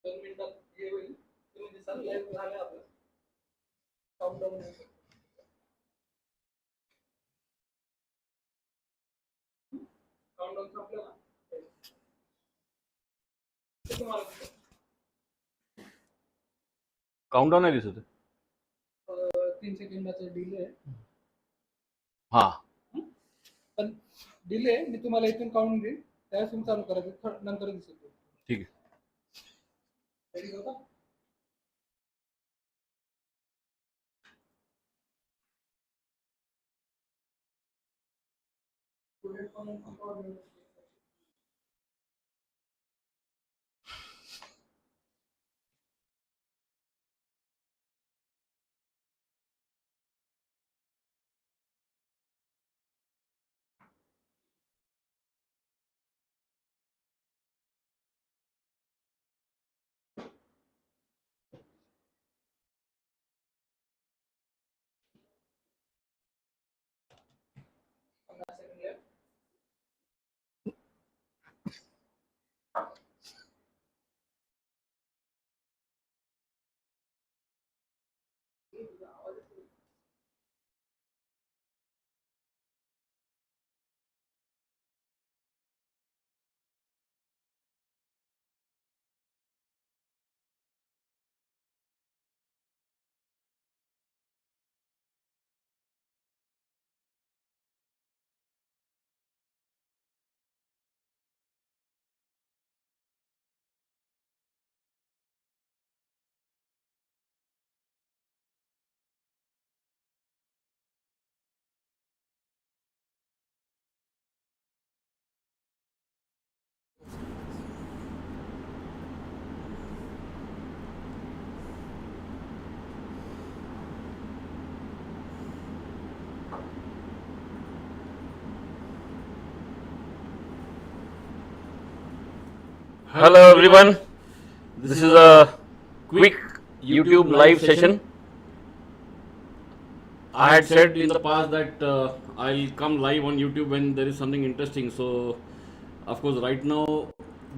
2 मिनिटात हे होईल. तुम्ही दिसाल लाईव्ह झालं आपलं काउंटडाऊन. काउंटडाऊन संपलं ना. काउंटडाऊन नाही दिसत. 3 सेकंदाचा डिले आहे. हा पण डिले मी तुम्हाला इथून काउंट देईन त्यावेळेस तुम्ही चालू करायचं नंतर दिसेल. ठीक आहे. रेडी होता. Hello everyone, this is a quick YouTube live session. I had said in the past that I'll come live on YouTube when there is something interesting. So of course right now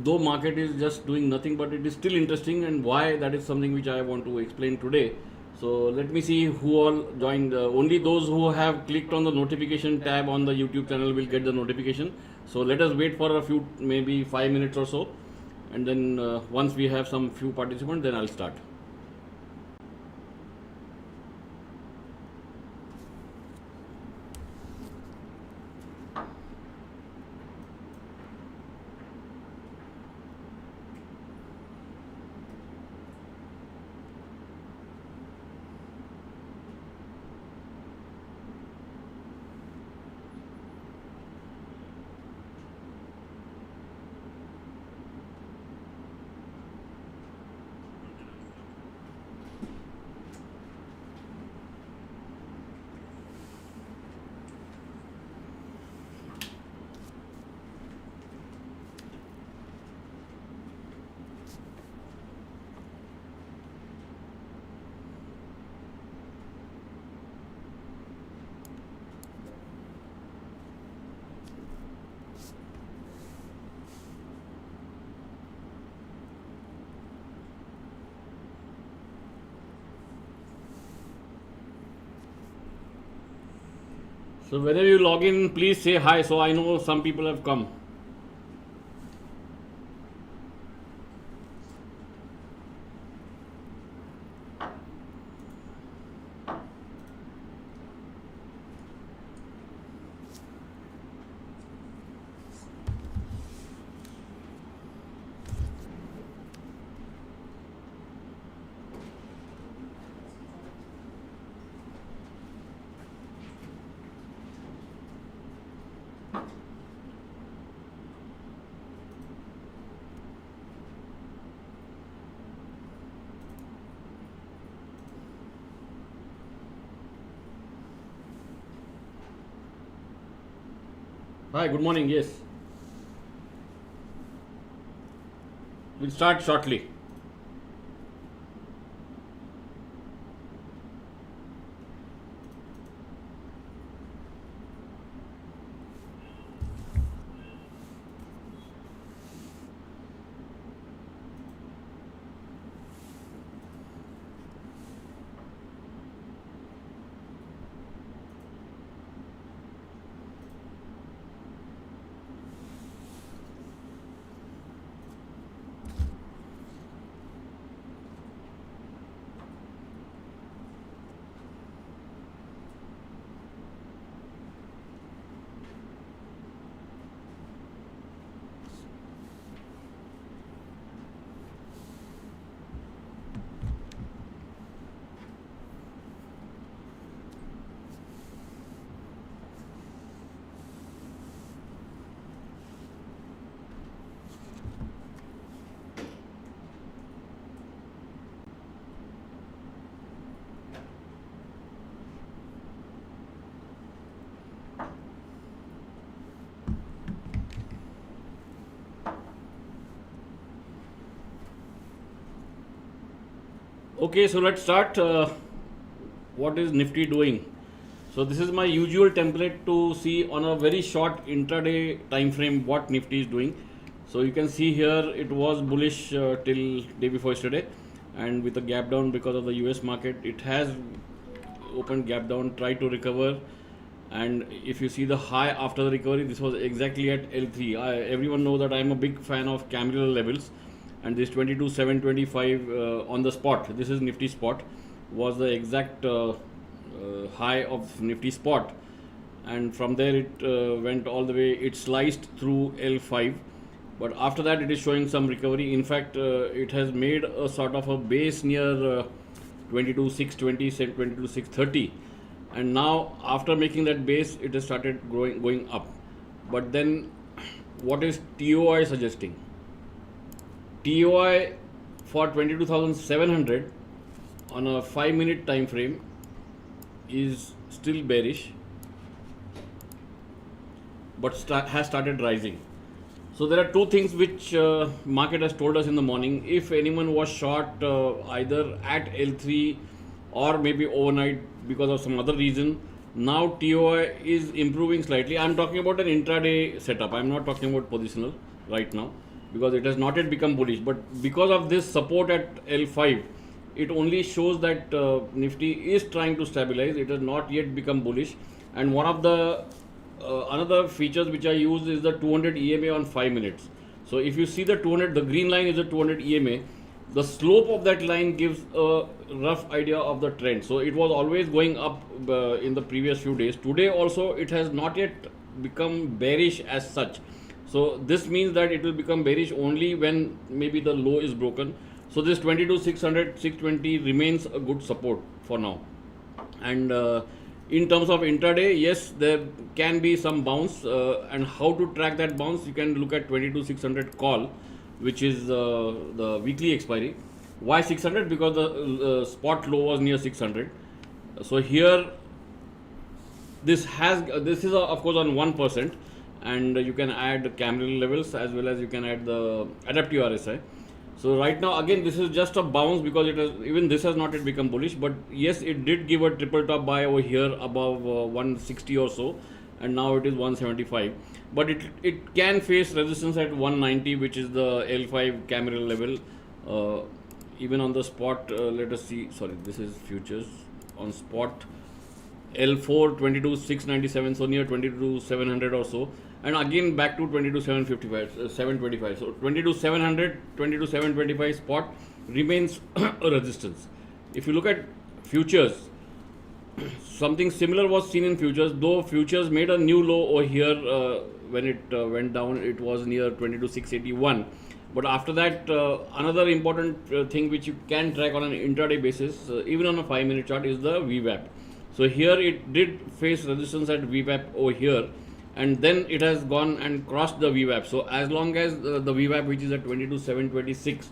though market is just doing nothing, but it is still interesting, and why, that is something which I want to explain today. So let me see who all joined. Only those who have clicked on the notification tab on the YouTube channel will get the notification. So let us wait for a few, maybe 5 minutes or so, and then once we have some few participants, then I'll start. So whenever you log in, please say hi, so I know some people have come. Hi, good morning. Yes, we'll start shortly. Okay, so let's start. What is Nifty doing? So this is my usual template to see on a very short intraday time frame what Nifty is doing. So you can see here it was bullish till day before yesterday, and with a gap down because of the US market, it has opened gap down, tried to recover, and if you see the high after the recovery, this was exactly at L3. Everyone knows that I am a big fan of candle levels, and this 22,725 on the spot, this is Nifty spot, was the exact high of Nifty spot, and from there it went all the way, it sliced through L5, but after that it is showing some recovery. In fact, it has made a sort of a base near 22,620, 22,630, and now after making that base it has started going up. But then what is TOI suggesting? TOI for 22,700 on a 5-minute time frame is still bearish, but has started rising. So there are two things which market has told us in the morning. If anyone was short either at L3 or maybe overnight because of some other reason, now TOI is improving slightly. I'm talking about an intraday setup. I'm not talking about positional right now because it has not yet become bullish. But because of this support at L5, it only shows that Nifty is trying to stabilize. It has not yet become bullish. And one of the another features which I use is the 200 EMA on 5 minutes. So if you see the 200, the green line is the 200 EMA. The slope of that line gives a rough idea of the trend. So it was always going up in the previous few days. Today also it has not yet become bearish as such. So this means that it will become bearish only when maybe the low is broken. So this 22,600, 620 remains a good support for now. And in terms of intraday, yes, there can be some bounce, and how to track that bounce, you can look at 22,600 call, which is the weekly expiry. Why 600? Because the spot low was near 600. So here this is of course on 1%, and you can add candle levels as well as you can add the adaptive RSI. So right now again this is just a bounce because it has, even this has not yet become bullish, but yes, it did give a triple top buy over here above 160 or so, and now it is 175, but it can face resistance at 190, which is the L5 camera level. Even on the spot, let us see, sorry, this is futures. On spot L4 22,697, so near 22,700 or so, and again back to 22,755, 725. So 22,700, 22,725 spot remains a resistance. If you look at futures, something similar was seen in futures, though futures made a new low over here when it went down. It was near 22,681. But after that, another important thing which you can track on an intraday basis, even on a 5-minute chart, is the VWAP. So here it did face resistance at VWAP over here, and then it has gone and crossed the VWAP. So as long as the VWAP, which is at 22,726,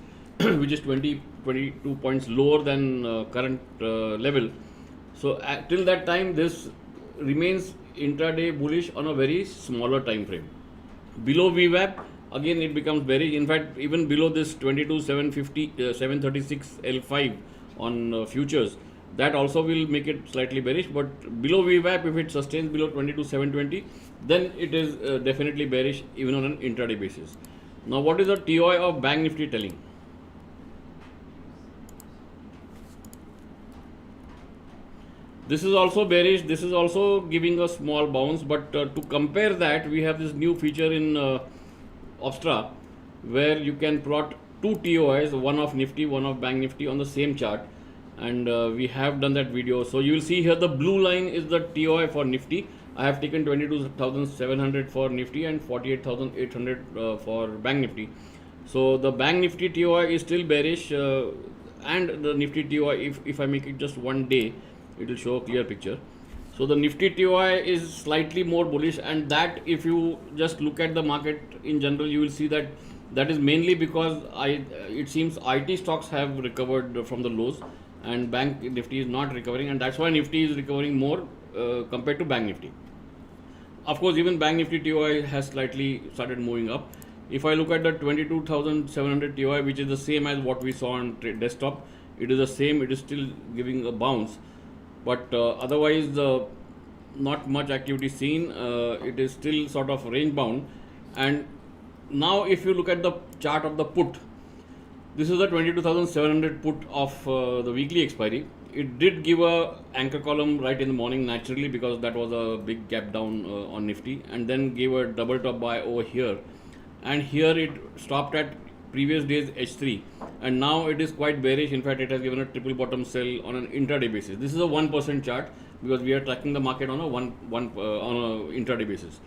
which is 22 points lower than current level, so till that time this remains intraday bullish on a very smaller time frame. Below VWAP, again it becomes bearish. In fact, even below this 22,750, 736 L5 on futures, that also will make it slightly bearish. But below VWAP, if it sustains below 22,720, then it is definitely bearish even on an intraday basis. Now, what is the TOI of Bank Nifty telling? This is also bearish. This is also giving a small bounce. But to compare that, we have this new feature in Opstra, where you can plot two TOIs, one of Nifty, one of Bank Nifty, on the same chart. And we have done that video. So you will see here the blue line is the TOI for Nifty. I have taken 22,700 for Nifty and 48,800 for Bank Nifty. So the Bank Nifty TOI is still bearish, and the Nifty TOI, if I make it just one day, it will show a clear picture. So the Nifty TOI is slightly more bullish, and that, if you just look at the market in general, you will see that that is mainly because it seems IT stocks have recovered from the lows, and Bank Nifty is not recovering, and that's why Nifty is recovering more compared to Bank Nifty. Of course, even Bank Nifty TOI has slightly started moving up. If I look at the 22,700 TOI, which is the same as what we saw on desktop, it is the same, it is still giving a bounce, but otherwise not much activity seen. It is still sort of range bound. And now if you look at the chart of the put, this is the 22,700 put of the weekly expiry. It did give a anchor column right in the morning naturally, because that was a big gap down on Nifty, and then gave a double top buy over here, and here it stopped at previous day's H3, and now it is quite bearish. In fact, it has given a triple bottom sell on an intraday basis. This is a 1% chart, because we are tracking the market on a on a intraday basis,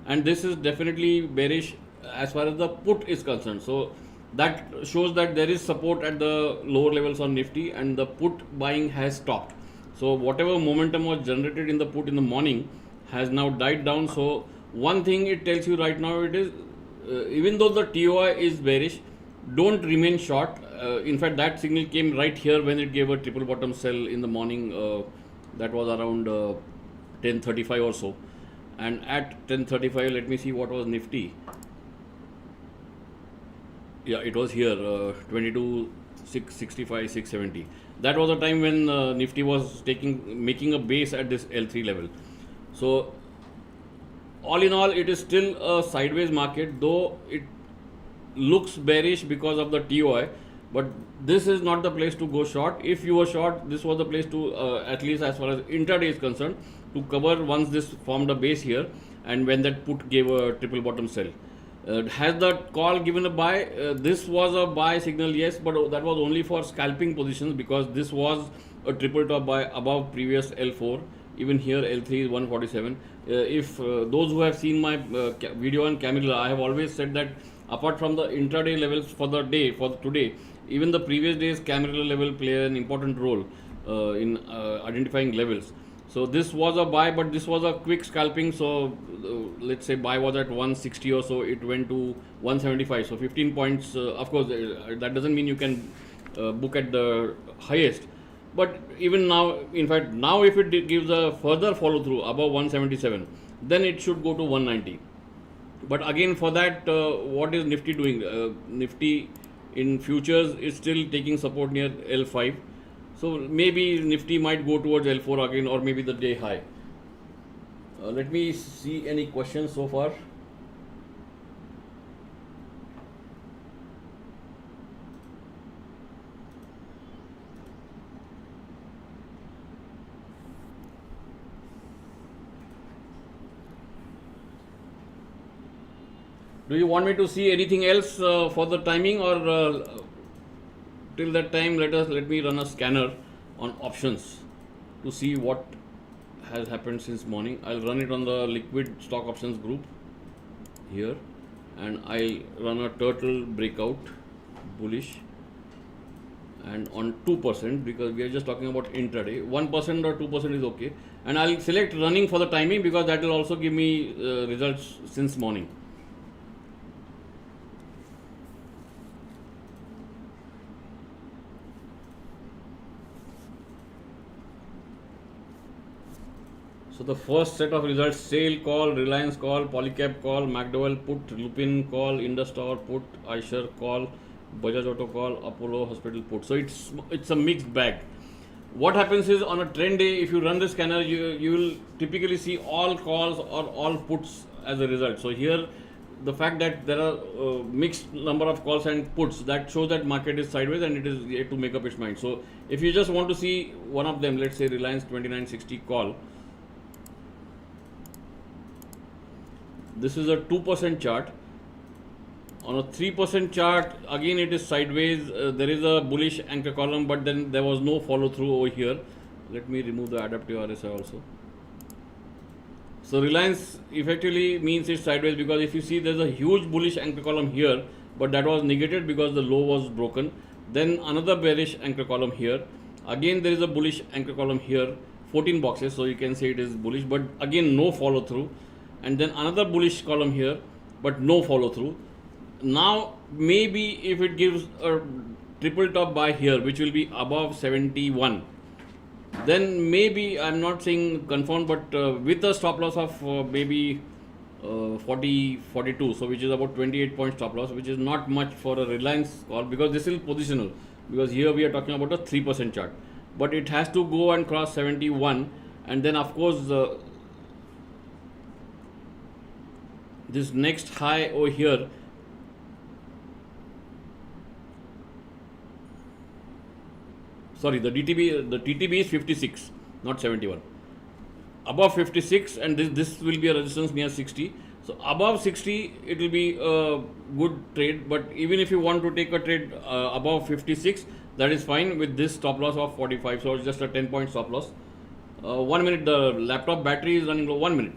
and this is definitely bearish as far as the put is concerned. So that shows that there is support at the lower levels on Nifty, and the put buying has stopped. So whatever momentum was generated in the put in the morning has now died down. So one thing it tells you right now, it is even though the TOI is bearish, don't remain short. In fact, that signal came right here when it gave a triple bottom sell in the morning. That was around 10:35 or so, and at 10:35, let me see what was Nifty. Yeah, it was here, 22 665 670. That was the time when Nifty was making a base at this L3 level. So all in all, it is still a sideways market, though it looks bearish because of the TOI. But this is not the place to go short. If you were short, this was the place to, at least as far as intraday is concerned, to cover once this formed a base here, and when that put gave a triple bottom sell. Has the call given a buy? This was a buy signal, yes, but that was only for scalping positions, because this was a triple top buy above previous L4. Even here L3 is 147. If those who have seen my video on Camilla, I have always said that apart from the intraday levels for the day, for today, even the previous day's Camilla level play an important role in identifying levels. So this was a buy, but this was a quick scalping. So let's say buy was at 160 or so, it went to 175. So 15 points. Of course, that doesn't mean you can book at the highest. But even now, in fact, now if it gives a further follow through above 177, then it should go to 190. But again, for that, what is Nifty doing? Nifty in futures is still taking support near L5. So maybe Nifty might go towards L4 again, or maybe the day high. Let me see any questions so far. Do you want me to see anything else for the timing, or till that time let me run a scanner on options to see what has happened since morning. I'll run it on the liquid stock options group here, and I'll run a turtle breakout bullish, and on 2%, because we are just talking about intraday. 1% or 2% is okay, and I'll select running for the timing, because that will also give me results since morning. So the first set of results: Sale call, Reliance call, Polycab call, McDowell put, Lupin call, Industar put, Eicher call, Bajaj Auto call, Apollo Hospital put. So it's a mixed bag. What happens is, on a trend day, if you run the scanner, you will typically see all calls or all puts as a result. So here, the fact that there are mixed number of calls and puts, that shows that market is sideways and it is yet to make up its mind. So if you just want to see one of them, let's say Reliance 2960 call. This is a 2% chart. On a 3% chart, again it is sideways. There is a bullish anchor column, but then there was no follow through over here. Let me remove the adaptive RSI also. So Reliance effectively means it's sideways, because if you see, there's a huge bullish anchor column here, but that was negated because the low was broken. Then another bearish anchor column here. Again there is a bullish anchor column here, 14 boxes, so you can say it is bullish, but again no follow through. And then another bullish column here, but no follow through. Now maybe if it gives a triple top buy here, which will be above 71, then maybe, I'm not saying confirmed, but with a stop loss of maybe 42, so which is about 28 point stop loss, which is not much for a Reliance call, because this is positional. because here we are talking about a 3% chart, but it has to go and cross 71, and then of course this next high over here, sorry, the TTB is 56, not 71. Above 56, and this will be a resistance near 60. So above 60, it will be a good trade. But even if you want to take a trade above 56, that is fine with this stop loss of 45. So it's just a 10-point stop loss. 1 minute. The laptop battery is running low. 1 minute.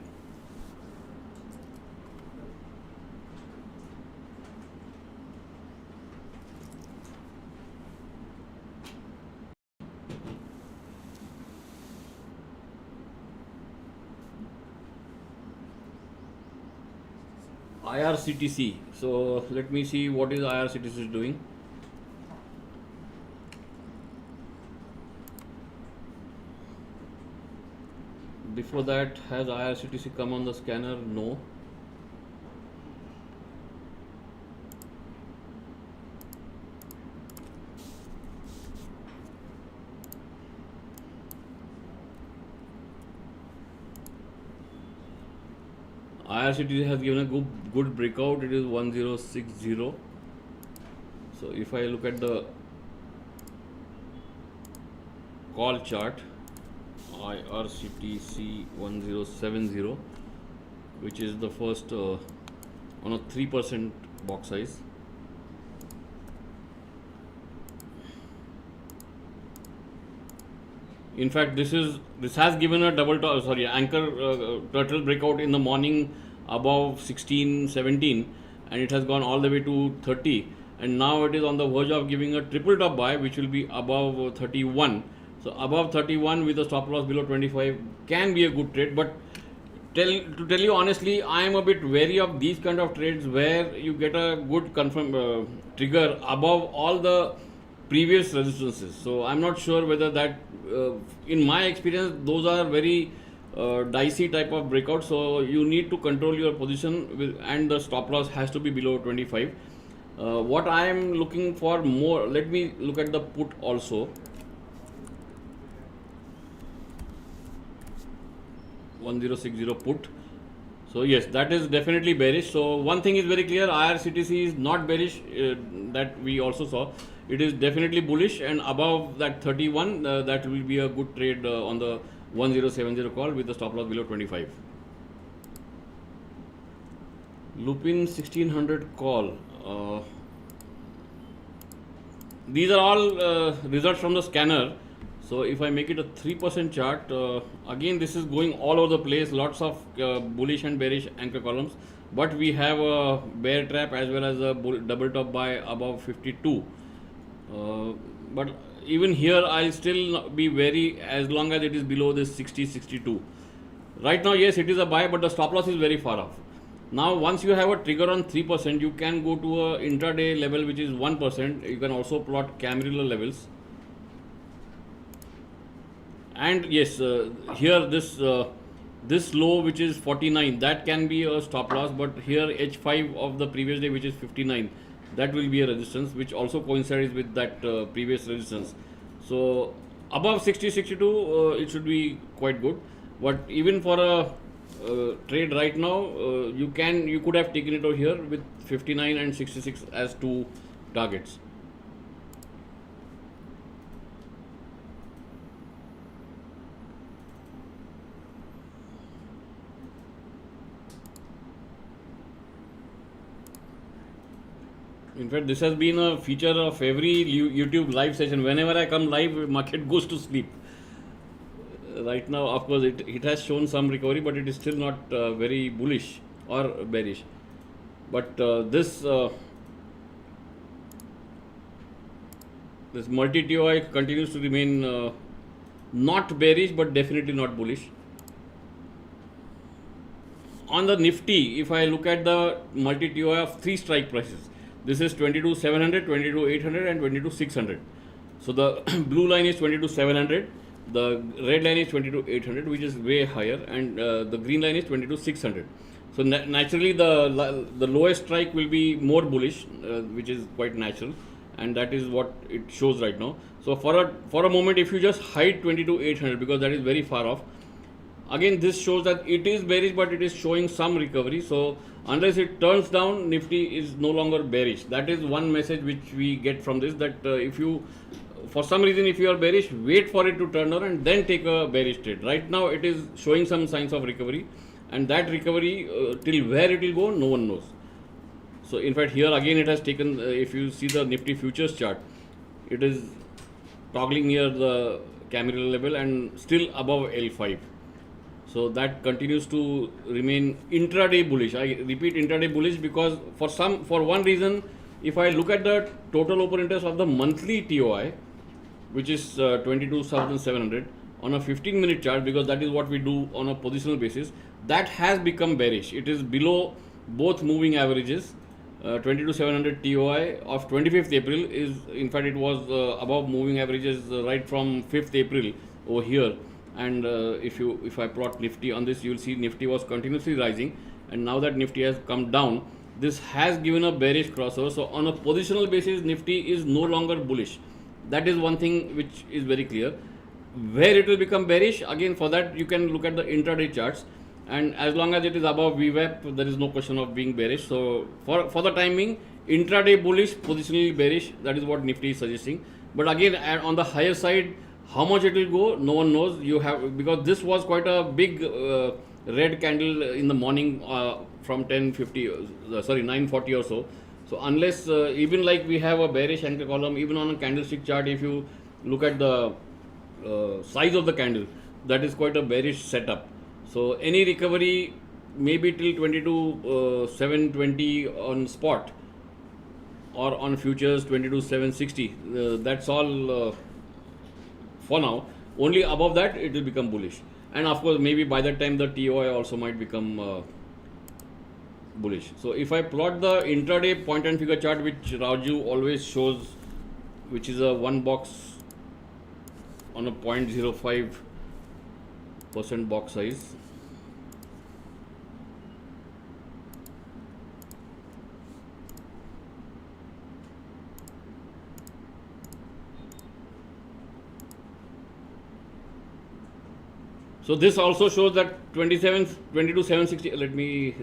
IRCTC. So let me see what is IRCTC doing. Before that, has IRCTC come on the scanner? No. IRCTC has given a good breakout. It is 1060. So if I look at the call chart, IRCTC 1070, which is the first on a 3% box size. In fact, this has given a anchor turtle breakout in the morning above 16, 17, and it has gone all the way to 30, and now it is on the verge of giving a triple top buy, which will be above 31. So above 31 with a stop loss below 25 can be a good trade, but to tell you honestly, I am a bit wary of these kind of trades where you get a good confirm trigger above all the previous resistances. So I'm not sure whether that, in my experience, those are very dicey type of breakout. So you need to control your position and the stop loss has to be below 25. What I am looking for more, let me look at the put also. 1060 put. So yes, that is definitely bearish. So one thing is very clear, IRCTC is not bearish, that we also saw. It is definitely bullish, and above that 31, that will be a good trade on the 1070 call with the stop loss below 25. Lupin 1600 call. These are all results from the scanner. So if I make it a 3% chart, again this is going all over the place, lots of bullish and bearish anchor columns, but we have a bear trap as well as a double top buy above 52. But even here I'll still be wary as long as it is below this 60, 62. Right now, yes, it is a buy, but the stop loss is very far off. Now once you have a trigger on 3%, you can go to a intraday level which is 1%. You can also plot Camarilla levels. And yes, here this low which is 49, that can be a stop loss, but here H5 of the previous day which is 59, that will be a resistance which also coincides with that previous resistance. So above 60, 62 it should be quite good, but even for a trade right now, you could have taken it over here with 59 and 66 as two targets. In fact, this has been a feature of every YouTube live session. Whenever I come live, market goes to sleep. Right now, of course, it has shown some recovery, but it is still not very bullish or bearish. But this multi-TOI continues to remain not bearish, but definitely not bullish. On the Nifty, if I look at the multi-TOI of 3 strike prices, this is 22,700, 22,800 and 22,600. So the blue line is 22,700, the red line is 22,800, which is way higher, and the green line is 22,600. So naturally the lowest strike will be more bullish, which is quite natural. and that is what it shows right now. So for a moment, if you just hide 22,800 because that is very far off, again this shows that it is bearish, but it is showing some recovery. So unless it turns down, Nifty is no longer bearish. That is one message which we get from this, that if you, for some reason, if you are bearish, wait for it to turn down and then take a bearish trade. Right now it is showing some signs of recovery, and that recovery till where it will go, no one knows. So in fact here again it has taken, if you see the Nifty futures chart, it is toggling near the candle level and still above L5. So that continues to remain intraday bullish. I repeat, intraday bullish, because for one reason, if I look at the total open interest of the monthly TOI, which is 22,700 on a 15-minute chart, because that is what we do on a positional basis, that has become bearish. It is below both moving averages. 22,700 TOI of 25th April is, in fact, it was above moving averages right from 5th April over here. And if I plot Nifty on this, you will see Nifty was continuously rising, and now that Nifty has come down, this has given a bearish crossover. So on a positional basis, Nifty is no longer bullish. That is one thing which is very clear. Where it will become bearish, again, for that you can look at the intraday charts, and as long as it is above VWAP, there is no question of being bearish. So for the time being, intraday bullish, positionally bearish, that is what Nifty is suggesting. But again, on the higher side, how much it will go, no one knows. You have, because this was quite a big red candle in the morning from 9:40 or so. So unless even like we have a bearish anchor column, even on a candlestick chart, if you look at the size of the candle, that is quite a bearish setup. So any recovery maybe till 22,720 on spot, or on futures 22,760. That's all for now. Only above that it will become bullish, and of course maybe by that time the TOI also might become bullish. So if I plot the intraday point and figure chart, which Raju always shows, which is a one box on a 0.05% box size. So this also shows that 22,760. Let me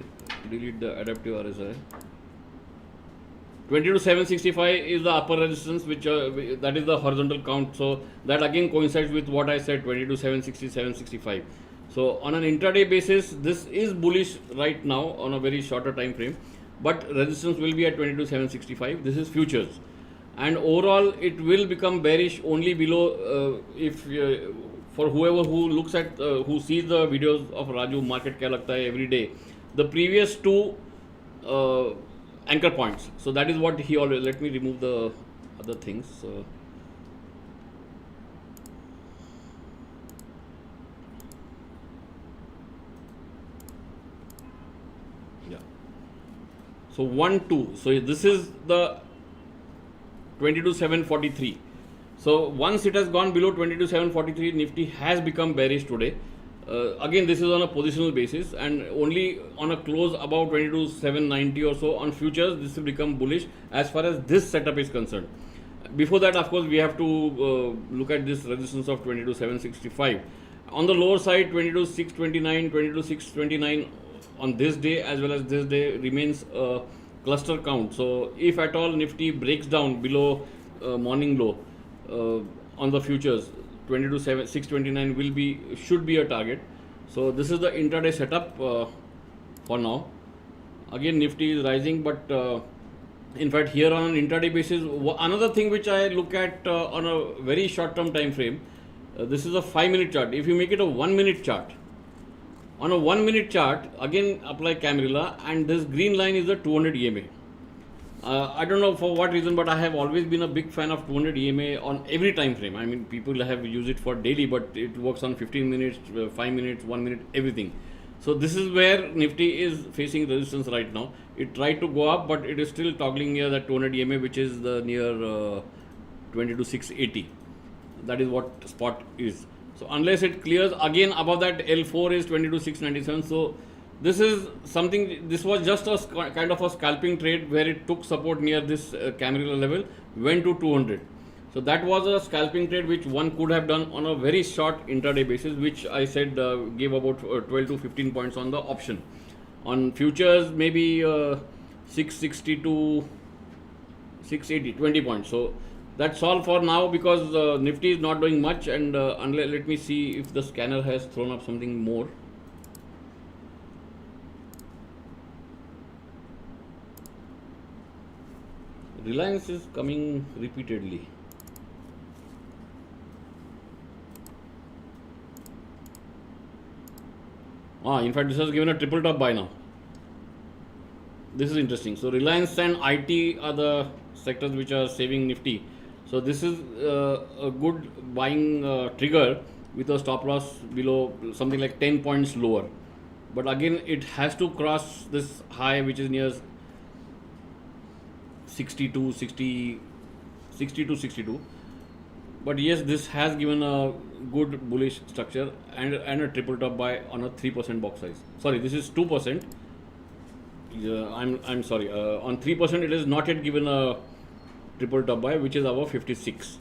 delete the adaptive RSI. 22,765 is the upper resistance, which that is the horizontal count. So that again coincides with what I said, 22,760, 765. So on an intraday basis, this is bullish right now on a very shorter time frame, but resistance will be at 22,765. This is futures, and overall it will become bearish only below if. For whoever who looks at, who sees the videos of Raju Market Kya Lagta Hai every day, the previous two anchor points. So that is what he always, let me remove the other things. Yeah. So 1, 2. So this is the 22,743. So once it has gone below 22,743, Nifty has become bearish today. Again, this is on a positional basis, and only on a close above 22,790 or so on futures, this will become bullish as far as this setup is concerned. Before that, of course, we have to look at this resistance of 22,765. On the lower side, 22,629, 22,629 on this day as well as this day remains a cluster count. So if at all Nifty breaks down below morning low, on the futures, 22,629 should be a target. So this is the intraday setup for now. Again, Nifty is rising, but in fact here on an intraday basis, another thing which I look at on a very short term time frame, this is a 5-minute chart. If you make it a 1-minute chart, on a 1-minute chart, again apply Camarilla, and this green line is the 200 EMA. I don't know for what reason, but I have always been a big fan of 200 EMA on every time frame. I mean, people have used it for daily, but it works on 15 minutes, 5 minutes, 1 minute, everything. So this is where Nifty is facing resistance right now. It tried to go up, but it is still toggling near that 200 EMA, which is the near 22,680. That is what spot is. So unless it clears again above that, L4 is 22,697. So This is something, this was just a kind of a scalping trade where it took support near this candle level, went to 200. So that was a scalping trade which one could have done on a very short intraday basis, which I said gave about 12 to 15 points on the option. On futures, maybe 660 to 680, 20 points. So that's all for now, because Nifty is not doing much, and unless, let me see if the scanner has thrown up something more. Reliance is coming repeatedly. In fact, this has given a triple top buy now. This is interesting. So Reliance and IT are the sectors which are saving Nifty. So this is a good buying trigger with a stop loss below something like 10 points lower. But again, it has to cross this high, which is near 62, 60, 62. But yes, this has given a good bullish structure and a triple top buy on a 3% box size. Sorry, this is 2%. I'm sorry. On 3%, it is not yet given a triple top buy, which is above 56.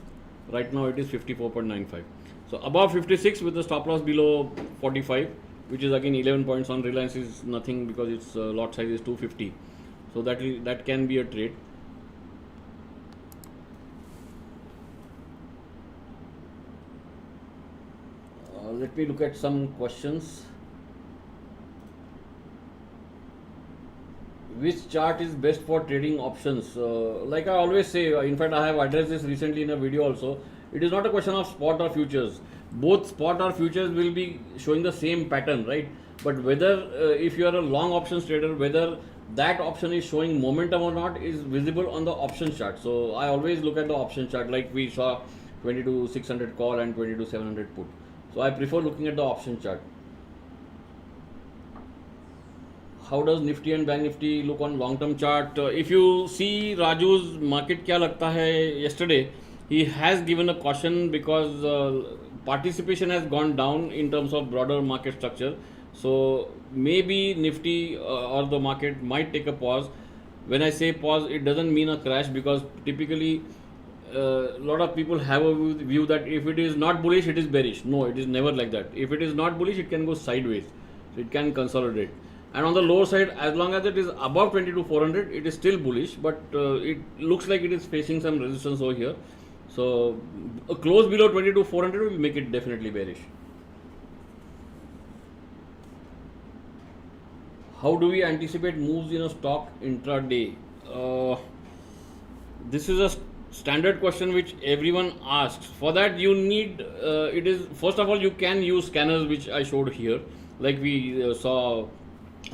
Right now, it is 54.95. So above 56 with a stop loss below 45, which is again 11 points on Reliance, is nothing because its lot size is 250. So that can be a trade. Let me look at some questions. Which chart is best for trading options? Like I always say, in fact I have addressed this recently in a video also, it is not a question of spot or futures. Both spot or futures will be showing the same pattern, right? But whether if you are a long options trader, whether that option is showing momentum or not is visible on the option chart. So I always look at the option chart, like we saw 22,600 call and 22,700 put. So I prefer looking at the option chart. How does Nifty and Bank Nifty look on long-term chart? If you see Raju's market kya lagta hai yesterday, he has given a caution because participation has gone down in terms of broader market structure. So maybe Nifty or the market might take a pause. When I say pause, it doesn't mean a crash, because typically a lot of people have a view that if it is not bullish, it is bearish. No, it is never like that. If it is not bullish, it can go sideways. So it can consolidate. And on the lower side, as long as it is above 22,400, it is still bullish, but it looks like it is facing some resistance over here. So a close below 22,400 will make it definitely bearish. How do we anticipate moves in a stock intraday? This is a standard question which everyone asks. For that, you need it is, first of all, you can use scanners, which I showed here, like we saw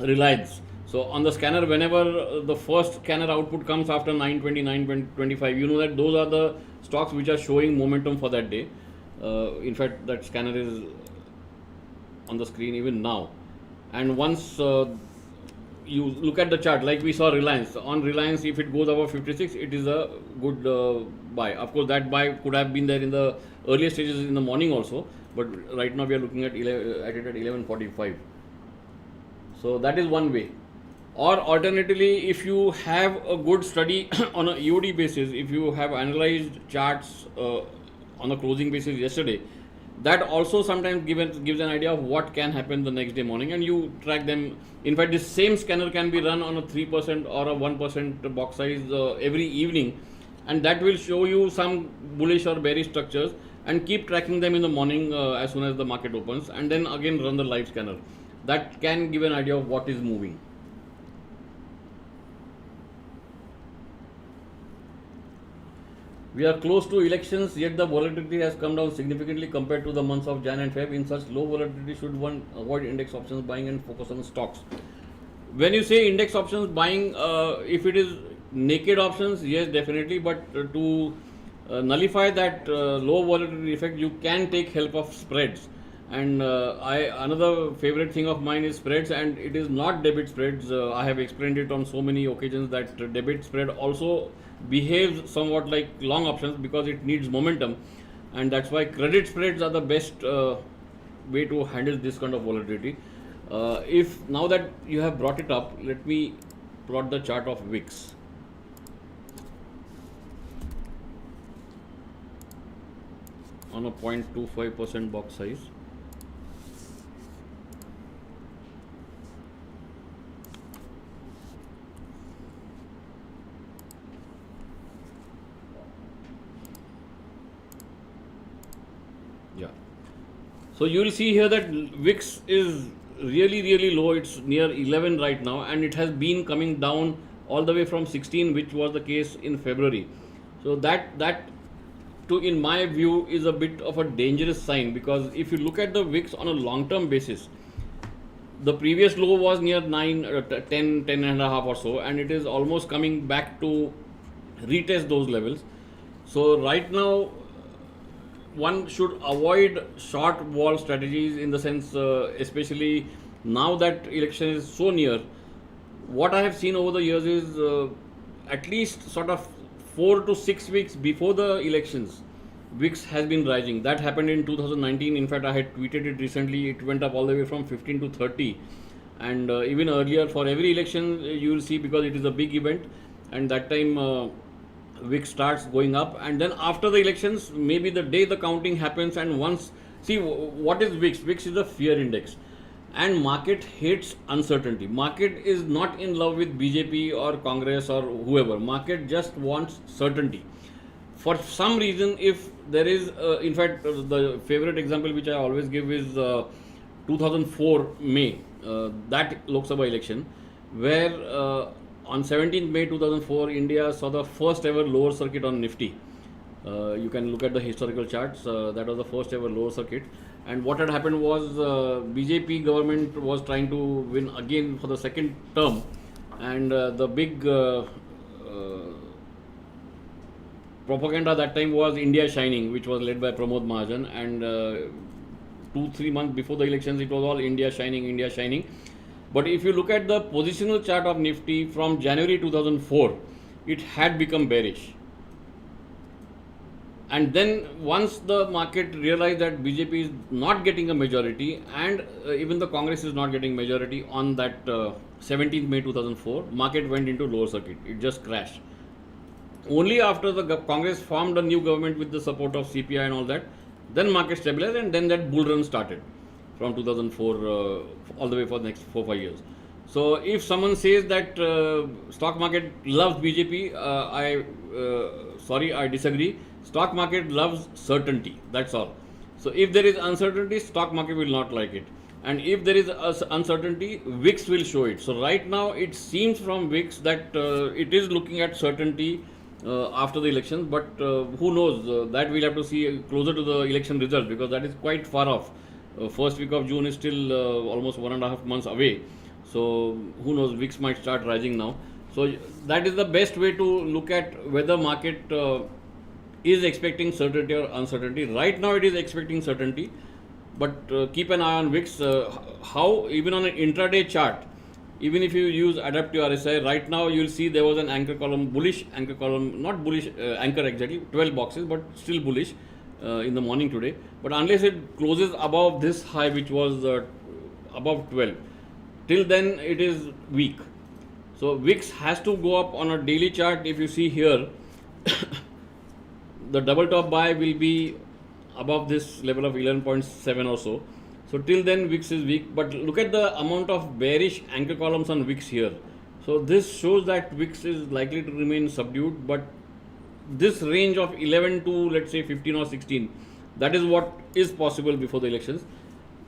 Reliance. So on the scanner, whenever the first scanner output comes after 920, 925, you know that those are the stocks which are showing momentum for that day. In fact, that scanner is on the screen even now. And once you look at the chart, like we saw Reliance. On Reliance, if it goes above 56, it is a good buy. Of course, that buy could have been there in the earlier stages in the morning also, but right now we are looking at it at 11:45. So that is one way. Or alternatively, if you have a good study on a EOD basis, if you have analyzed charts on a closing basis yesterday, that also sometimes gives an idea of what can happen the next day morning, and you track them. In fact, this same scanner can be run on a 3% or a 1% box size every evening, and that will show you some bullish or bearish structures, and keep tracking them in the morning as soon as the market opens, and then again run the live scanner. That can give an idea of what is moving. We are close to elections, yet the volatility has come down significantly compared to the months of Jan and Feb. In such low volatility, should one avoid index options buying and focus on stocks? When you say index options buying, if it is naked options, yes, definitely. But to nullify that low volatility effect, you can take help of spreads. And another favorite thing of mine is spreads, and it is not debit spreads. I have explained it on so many occasions that debit spread also behaves somewhat like long options because it needs momentum, and that's why credit spreads are the best way to handle this kind of volatility. If now that you have brought it up, let me plot the chart of VIX. On a 0.25% box size. Yeah. So you will see here that VIX is really low. It's near 11 right now, and it has been coming down all the way from 16, which was the case in February. So that to in my view is a bit of a dangerous sign, because if you look at the VIX on a long term basis, the previous low was near 9 10 and a half or so, and it is almost coming back to retest those levels. So right now one should avoid short wall strategies, in the sense, especially now that election is so near. What I have seen over the years is, at least sort of 4 to 6 weeks before the elections, VIX has been rising. That happened in 2019. In fact, I had tweeted it recently. It went up all the way from 15 to 30, and even earlier for every election, you will see, because it is a big event, and that time VIX starts going up, and then after the elections, maybe the day the counting happens, and once, see what is VIX? VIX is a fear index, and market hates uncertainty. Market is not in love with BJP or Congress or whoever. Market just wants certainty. For some reason, if there is, in fact, the favorite example which I always give is 2004 May, that Lok Sabha election, where on 17th May 2004, India saw the first ever lower circuit on Nifty. You can look at the historical charts. That was the first ever lower circuit. And what had happened was, BJP government was trying to win again for the second term, and the big propaganda that time was India Shining, which was led by Pramod Mahajan, and 2-3 months before the elections, it was all India Shining, India Shining. But if you look at the positional chart of Nifty from January 2004, it had become bearish. And then once the market realized that BJP is not getting a majority, and even the Congress is not getting majority on that 17th May 2004, market went into lower circuit. It just crashed. Only after the Congress formed a new government with the support of CPI and all that, then market stabilized, and then that bull run started from 2004 all the way for the next 4-5 years. So if someone says that stock market loves BJP, I disagree. Stock market loves certainty. That's all. So if there is uncertainty, stock market will not like it. And if there is uncertainty, VIX will show it. So right now it seems from VIX that it is looking at certainty after the elections, but who knows? That we'll have to see closer to the election result, because that is quite far off. First week of June is still almost 1.5 months away. So who knows? VIX might start rising now. So that is the best way to look at whether market is expecting certainty or uncertainty. Right now it is expecting certainty, but keep an eye on VIX. How even on an intraday chart, even if you use adaptive RSI, right now you will see there was an anchor column, bullish anchor column, not bullish anchor exactly, 12 boxes, but still bullish in the morning today. But unless it closes above this high, which was above 12, till then it is weak. So VIX has to go up on a daily chart. If you see here, the double top buy will be above this level of 11.7 or so. So till then VIX is weak, but look at the amount of bearish anchor columns on VIX here. So this shows that VIX is likely to remain subdued, but this range of 11 to let's say 15 or 16, that is what is possible before the elections.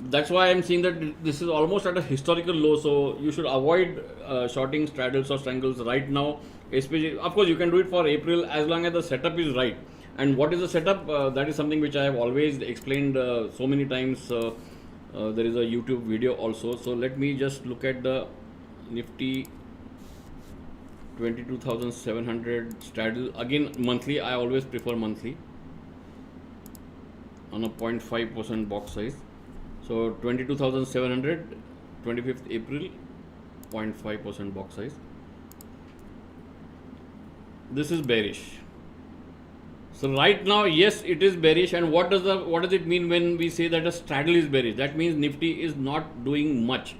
That's why I'm saying that this is almost at a historical low, so you should avoid shorting straddles or strangles right now. Especially, of course, you can do it for April as long as the setup is right. And what is the setup? That is something which I have always explained so many times. There is a YouTube video also. So let me just look at the Nifty 22,700 straddle. Again, monthly. I always prefer monthly on a 0.5% box size. So 22,700, 25th April, 0.5% box size. This is bearish. So right now, yes, it is bearish. And what does it mean when we say that a straddle is bearish? That means Nifty is not doing much.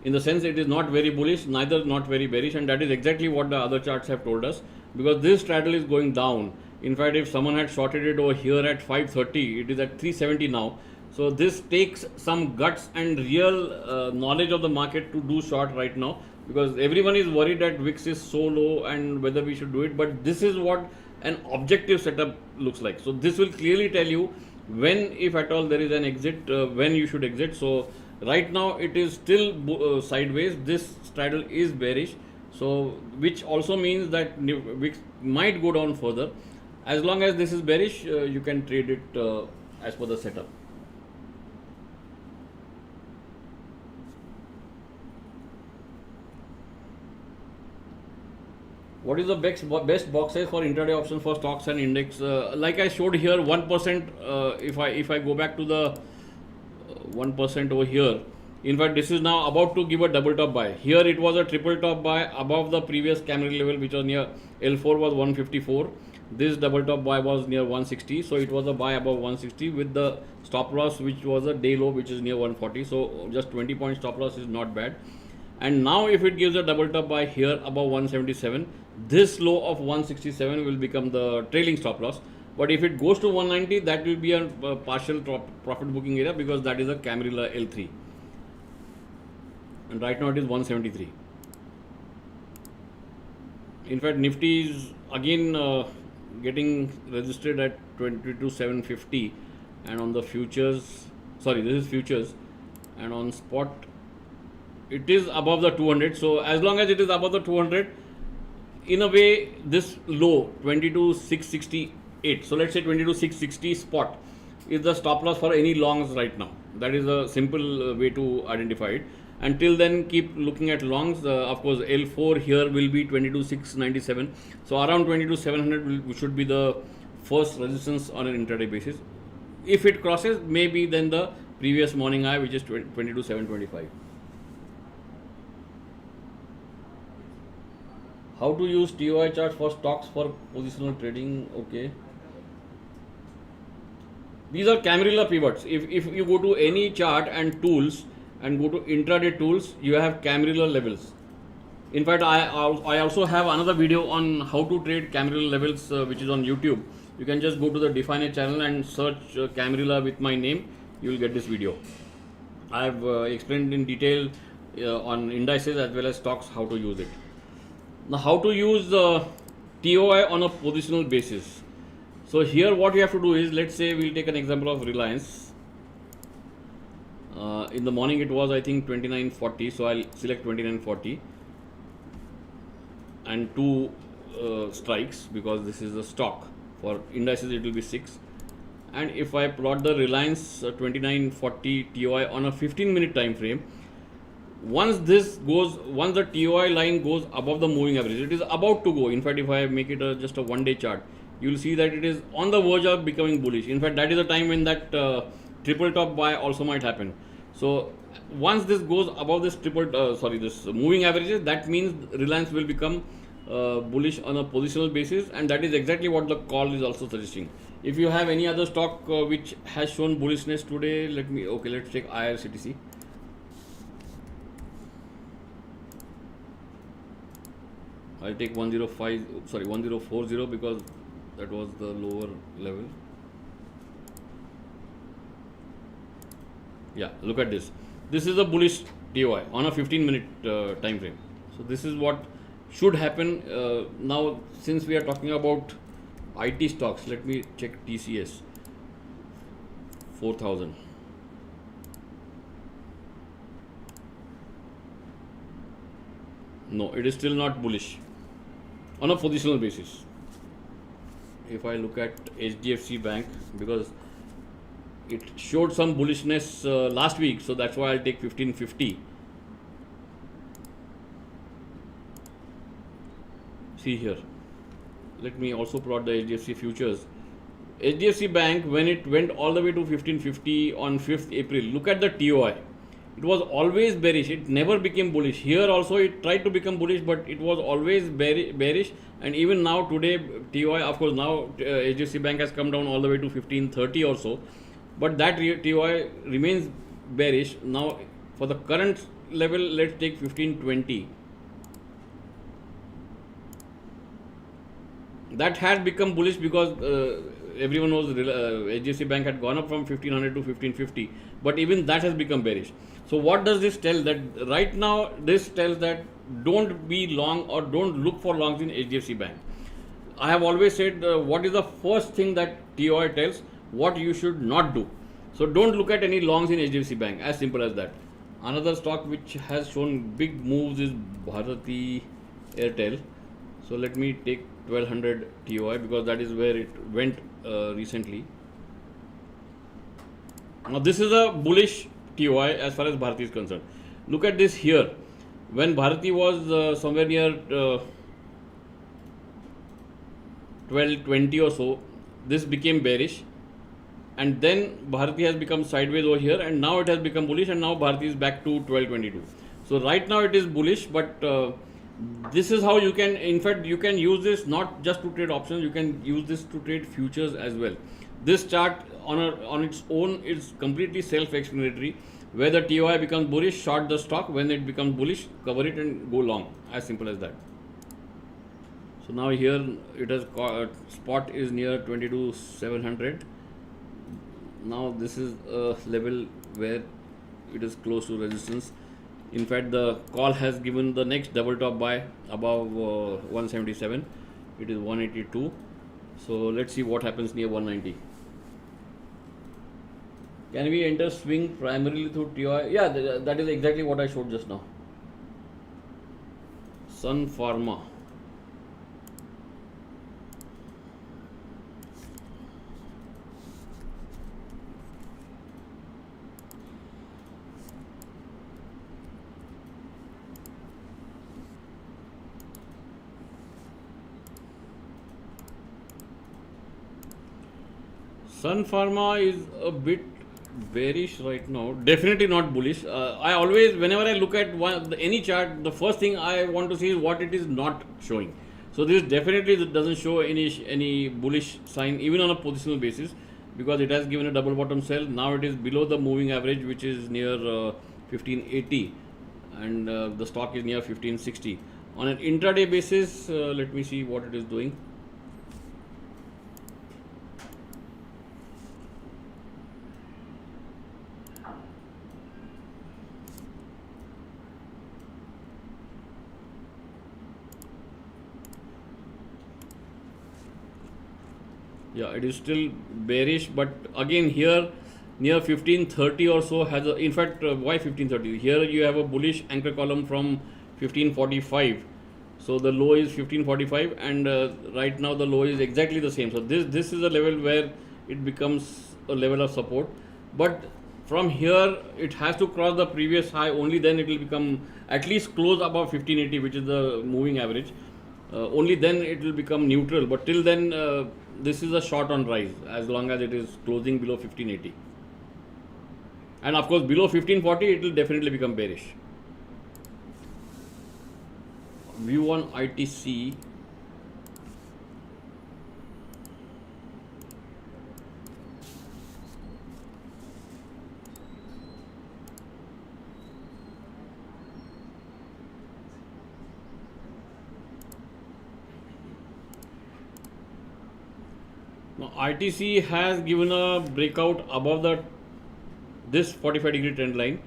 in the sense it is not very bullish, neither not very bearish, and that is exactly what the other charts have told us, because this straddle is going down. In fact, if someone had shorted it over here at 530, it is at 370 now. So this takes some guts and real knowledge of the market to do short right now, because everyone is worried that VIX is so low and whether we should do it, but this is what an objective setup looks like. So this will clearly tell you when, if at all, there is an exit, when you should exit. So right now it is still sideways. This straddle is bearish, so which also means that VIX might go down further. As long as this is bearish, you can trade it as per the setup. What is the best box size for intraday option for stocks and index? Like I showed here, 1%. If I go back to the 1% over here, in fact this is now about to give a double top buy. Here it was a triple top buy above the previous candle level, which was near L4 was 154. This double top buy was near 160, so it was a buy above 160 with the stop loss, which was a day low, which is near 140. So just 20 point stop loss is not bad. And now if it gives a double top buy here above 177, this low of 167 will become the trailing stop loss. But if it goes to 190, that will be a partial profit booking area, because that is a Camarilla L3. And right now it is 173. In fact, Nifty is again getting registered at 22,750, and on the futures, sorry, this is futures, and on spot it is above the 200. So as long as it is above the 200, in a way this low 22,668, so let's say 22,660 spot is the stop loss for any longs right now. That is a simple way to identify it. Until then, keep looking at longs. Of course, L4 here will be 22,697. So around 22,700 should be the first resistance on an intraday basis. If it crosses, maybe then the previous morning high, which is 22,725. How to use TOI charts for stocks for positional trading? Okay. These are Camarilla pivots. If you go to any chart and tools and go to intraday tools, you have Camarilla levels. In fact, I also have another video on how to trade Camarilla levels, which is on YouTube. You can just go to the Definedge channel and search Camarilla with my name. You will get this video. I have explained in detail on indices as well as stocks how to use it. Now, how to use TOI on a positional basis. So here what you have to do is, let's say we'll take an example of Reliance. In the morning it was, I think, 29.40, so I'll select 29.40 and two strikes, because this is the stock. For indices it will be 6. And if I plot the Reliance 29.40 TOI on a 15-minute time frame, once the TOI line goes above the moving average, it is about to go. In fact, if I make it just a one-day chart, you will see that it is on the verge of becoming bullish. In fact, that is the time when that triple top buy also might happen. So once this goes above this this moving averages, that means Reliance will become bullish on a positional basis, and that is exactly what the call is also suggesting. If you have any other stock which has shown bullishness today, let's take IRCTC. I'll take 1040, because that was the lower level. Yeah, look at this. This is a bullish TOI on a 15-minute time frame. So this is what should happen. Now, since we are talking about IT stocks, let me check TCS 4000. No, it is still not bullish on a positional basis. If I look at HDFC Bank, because it showed some bullishness last week, so that's why I'll take 1550. See here, let me also plot the HDFC futures. HDFC Bank, when it went all the way to 1550 on 5th April, look at the TOI. It was always bearish. It never became bullish. Here also it tried to become bullish, but it was always bearish. And even now today, TOI, of course, now HDFC Bank has come down all the way to 1530 or so. But that TOI remains bearish. Now, for the current level, let's take 1520. That had become bullish because everyone knows HDFC Bank had gone up from 1500 to 1550, but even that has become bearish. So what does this tell? That right now this tells that don't be long or don't look for longs in HDFC Bank. I have always said what is the first thing that TOI tells what you should not do. So don't look at any longs in HDFC Bank, as simple as that. Another stock which has shown big moves is Bharati Airtel. So let me take 1200 TOI because that is where it went recently. Now this is a bullish TOI as far as Bharati is concerned. Look at this here. When Bharati was somewhere near 1220 or so, this became bearish, and then Bharati has become sideways over here, and now it has become bullish, and now Bharati is back to 1222. So right now it is bullish, but this is how you can, in fact, you can use this not just to trade options, you can use this to trade futures as well. This chart on its own is completely self-explanatory. Where the TOI becomes bullish, short the stock. When it becomes bullish, cover it and go long. As simple as that. So now here it has spot is near 22,700. Now this is a level where it is close to resistance. In fact, the call has given the next double top buy above 177. It is 182. So let's see what happens near 190. Can we enter swing primarily through TOI? Yeah, that is exactly what I showed just now. Sun Pharma. Sun Pharma is a bit bearish right now. Definitely not bullish. I always, whenever I look at any chart, the first thing I want to see is what it is not showing. So this definitely doesn't show any bullish sign even on a positional basis, because it has given a double bottom sell. Now it is below the moving average, which is near 1580, and the stock is near 1560. On an intraday basis, let me see what it is doing. Yeah, it is still bearish, but again here near 1530 or so has a, in fact, why 1530? Here you have a bullish anchor column from 1545. So the low is 1545, and right now the low is exactly the same. So this is a level where it becomes a level of support, but from here it has to cross the previous high. Only then it will become at least close above 1580, which is the moving average. Only then it will become neutral, but till then this is a short on rise as long as it is closing below 1580, and of course below 1540 it will definitely become bearish. View on ITC. Now ITC has given a breakout above this 45-degree trend line,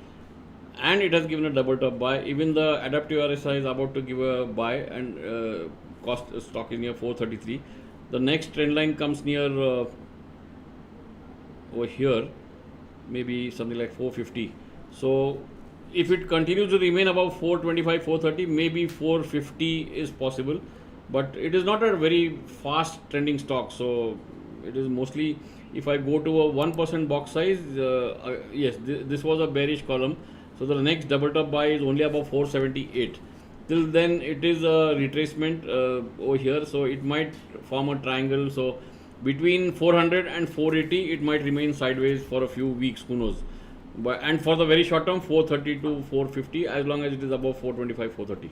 and it has given a double top buy. Even the adaptive RSI is about to give a buy, and cost stock is near 433. The next trend line comes near over here, maybe something like 450. So if it continues to remain above 425, 430, maybe 450 is possible, but it is not a very fast trending stock. So it is mostly, if I go to a 1% box size, yes, this was a bearish column. So the next double top buy is only above 478. Till then it is a retracement over here, so it might form a triangle. So between 400 and 480 it might remain sideways for a few weeks, who knows. But and for the very short term, 430 to 450, as long as it is above 425, 430.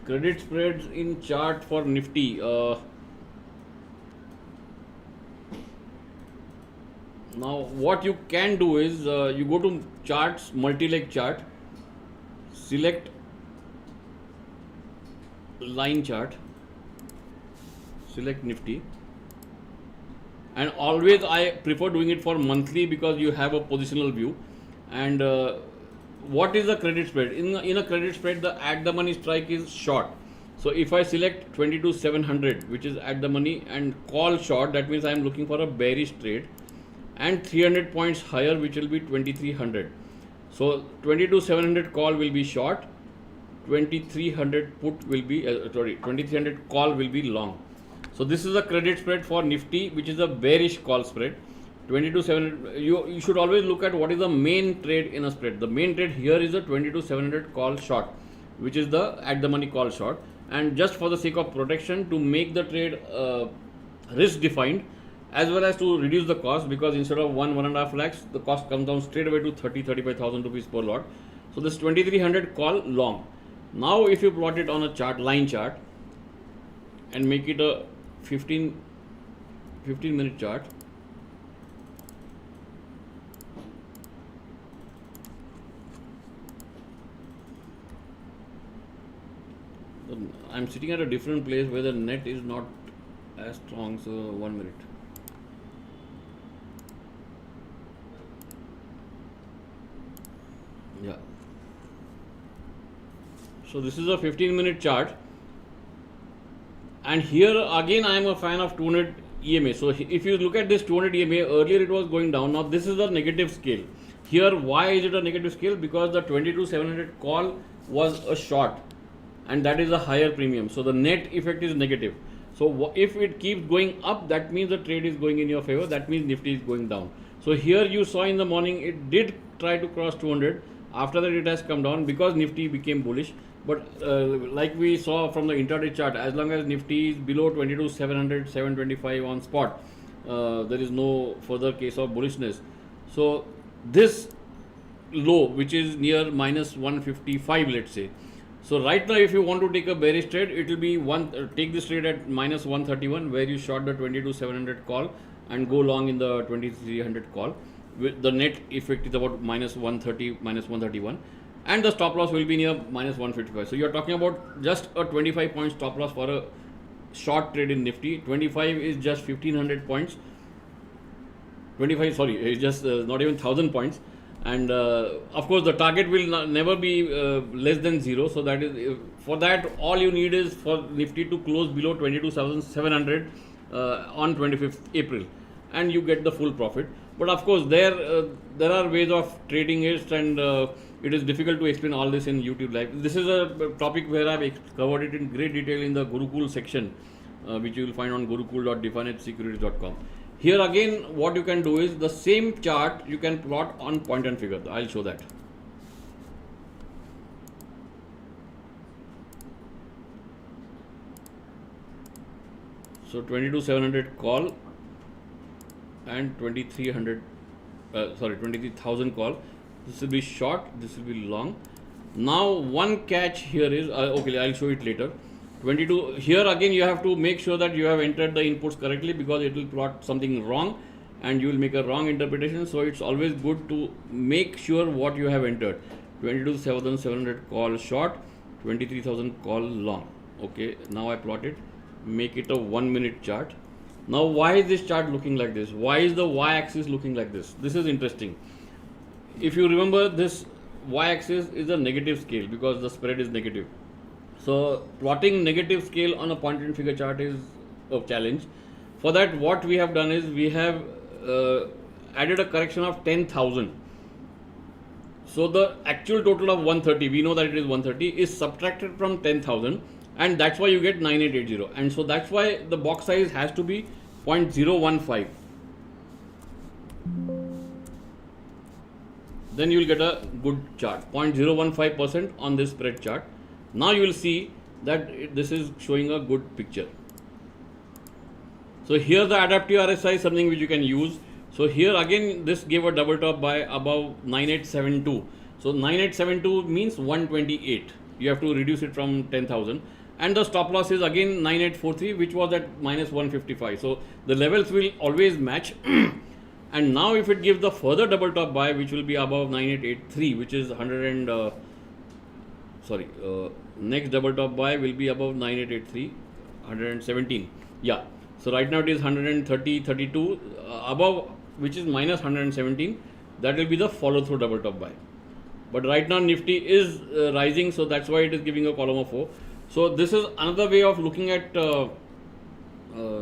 Credit spreads in chart for Nifty. Now what you can do is you go to charts, multi-leg chart, select line chart, select Nifty, and always I prefer doing it for monthly because you have a positional view. And what is the credit spread? In a credit spread, the at the money strike is short. So if I select 22,700, which is at the money, and call short, that means I am looking for a bearish trade, and 300 points higher, which will be 2300. So 22,700 call will be short, 2300 put will be 2300 call will be long. So this is a credit spread for Nifty, which is a bearish call spread. 22,700. You should always look at what is the main trade in a spread. The main trade here is a 22,700 call short, which is the at the money call short. And just for the sake of protection, to make the trade risk defined, as well as to reduce the cost, because instead of 1.5 lakhs, the cost comes down straight away to 35,000 rupees per lot. So this 2300 call long. Now if you plot it on a chart, line chart, and make it a 15 minute chart, I'm sitting at a different place where the net is not as strong. So 1 minute. Yeah. So this is a 15-minute chart, and here again I am a fan of 200 EMA. So if you look at this 200 EMA, earlier it was going down. Now this is a negative scale. Here, why is it a negative scale? Because the 22,700 call was a short, and that is a higher premium. So the net effect is negative. So if it keeps going up, that means the trade is going in your favor. That means Nifty is going down. So here you saw in the morning it did try to cross 200. After that it has come down because Nifty became bullish. But like we saw from the intraday chart, as long as Nifty is below 22,700, 725 on spot, there is no further case of bullishness. So this low, which is near minus 155, let's say. So right now, if you want to take a bearish trade, it will be take this trade at minus 131, where you short the 22,700 call and go long in the 2300 call. With the net effect is about minus 130, minus 131, and the stop loss will be near minus 155. So you are talking about just a 25 point stop loss for a short trade in Nifty. 25 is just 1500 points. 25, sorry, is just not even 1000 points. And of course the target will never be less than 0. So that is, for that all you need is for Nifty to close below 22,700 on 25th April, and you get the full profit. But of course there are ways of trading it, and it is difficult to explain all this in YouTube live. This is a topic where I have covered it in great detail in the Gurukul section, which you will find on gurukul.definedgesecurities.com. Here again, what you can do is the same chart you can plot on point and figure. I'll show that. So 22,700 call and 23,000 call. This will be short, this will be long. Now one catch here is, okay, I'll show it later. 22, here again you have to make sure that you have entered the inputs correctly, because it will plot something wrong and you will make a wrong interpretation. So it's always good to make sure what you have entered. 22,700 call short, 23,000 call long. Okay, now I plot it, make it a 1 minute chart. Now why is this chart looking like this? Why is the y-axis looking like this? This is interesting. If you remember, this y-axis is a negative scale because the spread is negative. So plotting negative scale on a point and figure chart is a challenge. For that, what we have done is we have added a correction of 10,000. So the actual total of 130, we know that it is 130, is subtracted from 10,000, and that's why you get 9880. And so that's why the box size has to be 0.015. Then you will get a good chart, 0.015% on this spread chart. Now you will see that this is showing a good picture. So here the adaptive RSI is something which you can use. So here again this gave a double top by above 9872. So 9872 means 128. You have to reduce it from 10,000. And the stop loss is again 9843, which was at minus 155. So the levels will always match. And now if it gives the further double top buy, which will be above 9883, which is 100 and next double top buy will be above 9883, 117. Yeah, so right now it is 130, 32 above, which is minus 117. That will be the follow through double top buy. But right now Nifty is rising, so that's why it is giving a column of 4. So this is another way of looking at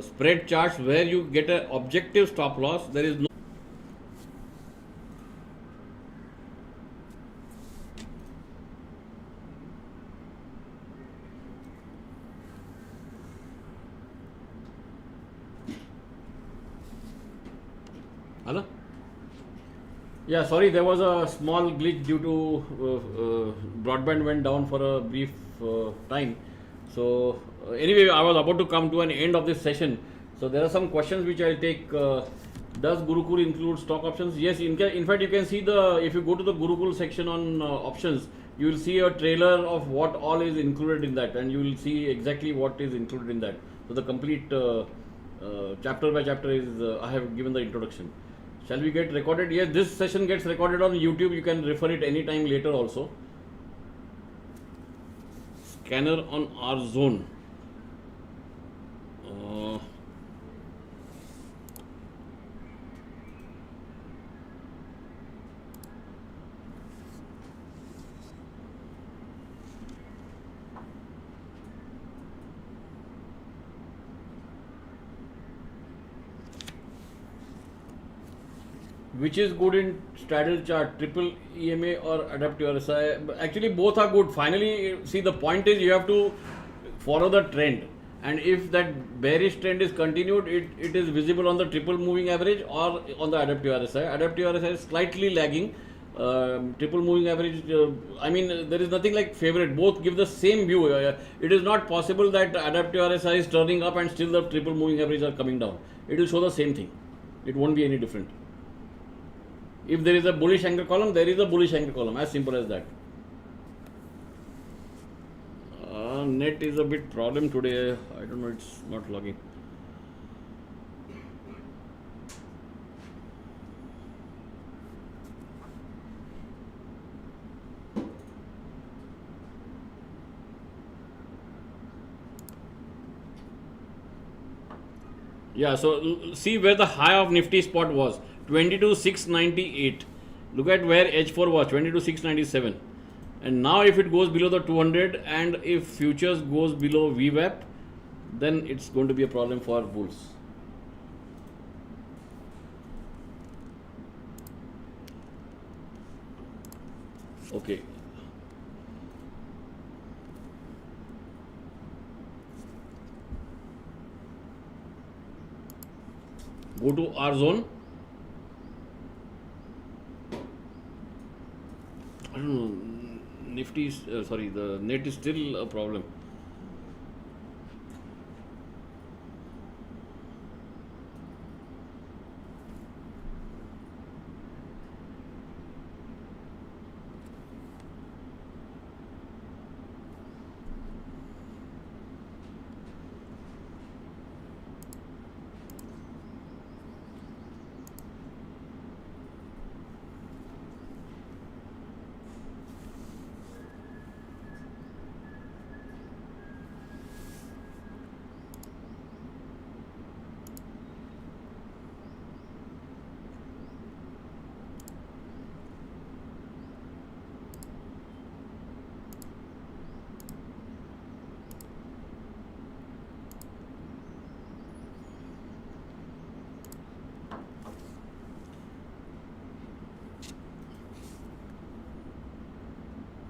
spread charts where you get an objective stop loss. There is no hello. Yeah, sorry, there was a small glitch due to broadband went down for a brief time. So anyway, I was about to come to an end of this session. So there are some questions which I'll take. Does Gurukul include stock options? Yes, in fact, you can see if you go to the Gurukul section on options, you will see a trailer of what all is included in that, and you will see exactly what is included in that. So the complete chapter by chapter is, I have given the introduction. Shall we get recorded? Yes, this session gets recorded on YouTube. You can refer it anytime later also. Scanner on our zone. Which is good in straddle chart, triple EMA or adaptive RSI? Actually, both are good. Finally, see, the point is you have to follow the trend, and if that bearish trend is continued, it is visible on the triple moving average or on the adaptive RSI. Adaptive RSI is slightly lagging. Triple moving average, I mean, there is nothing like favorite. Both give the same view. It is not possible that adaptive RSI is turning up and still the triple moving average are coming down. It will show the same thing. It won't be any different. If there is a bullish anchor column, there is a bullish anchor column, as simple as that. Net is a bit problem today. I don't know, it's not logging. Yeah, so see where the high of Nifty spot was, 22,698. Look at where H4 was, 22,697. And now if it goes below the 200 and if futures goes below VWAP, then it's going to be a problem for bulls. Okay. Go to R zone. I don't know. Nifty is, the net is still a problem.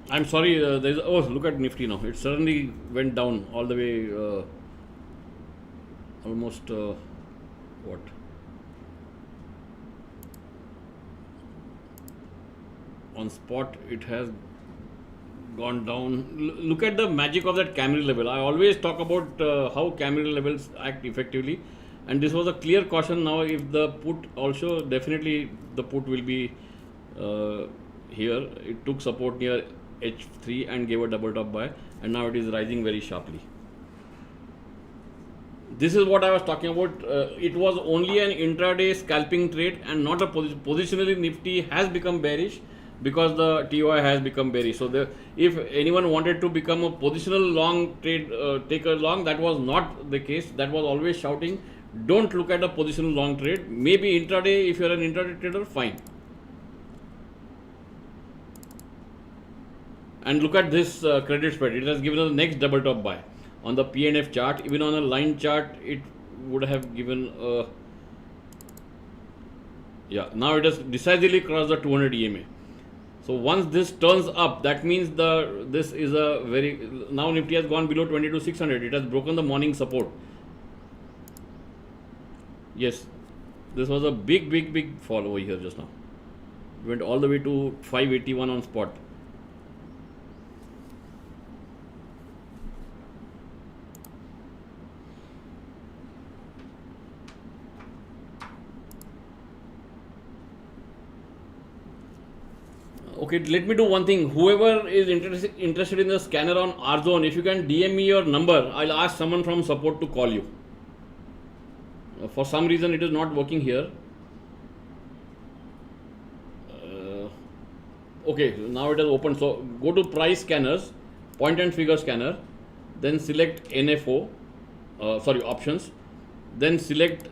I'm sorry, there's, oh, look at Nifty now. It suddenly went down all the way, almost, what? On spot, it has gone down. Look at the magic of that Camry level. I always talk about how Camry levels act effectively. And this was a clear caution. Now, if the put also, definitely the put will be here. It took support near H3 and gave a double top buy, and now it is rising very sharply. This is what I was talking about. It was only an intraday scalping trade and not a positionally Nifty has become bearish because the TOI has become bearish. So if anyone wanted to become a positional long trade taker long, that was not the case. That was always shouting, don't look at a positional long trade. Maybe intraday, if you are an intraday trader, fine. And look at this credit spread. It has given us the next double top buy. On the PNF chart, even on a line chart, it would have given yeah, now it has decisively crossed the 200 EMA. So once this turns up, that means this is a very, now Nifty has gone below 22,600. It has broken the morning support. Yes, this was a big fall over here just now. It went all the way to 581 on spot. Okay, let me do one thing. Whoever is interested in the scanner on R Zone, if you can DM me your number, I'll ask someone from support to call you. For some reason, it is not working here. Okay, now it has opened. So go to price scanners, point and figure scanner, then select NFO, options, then select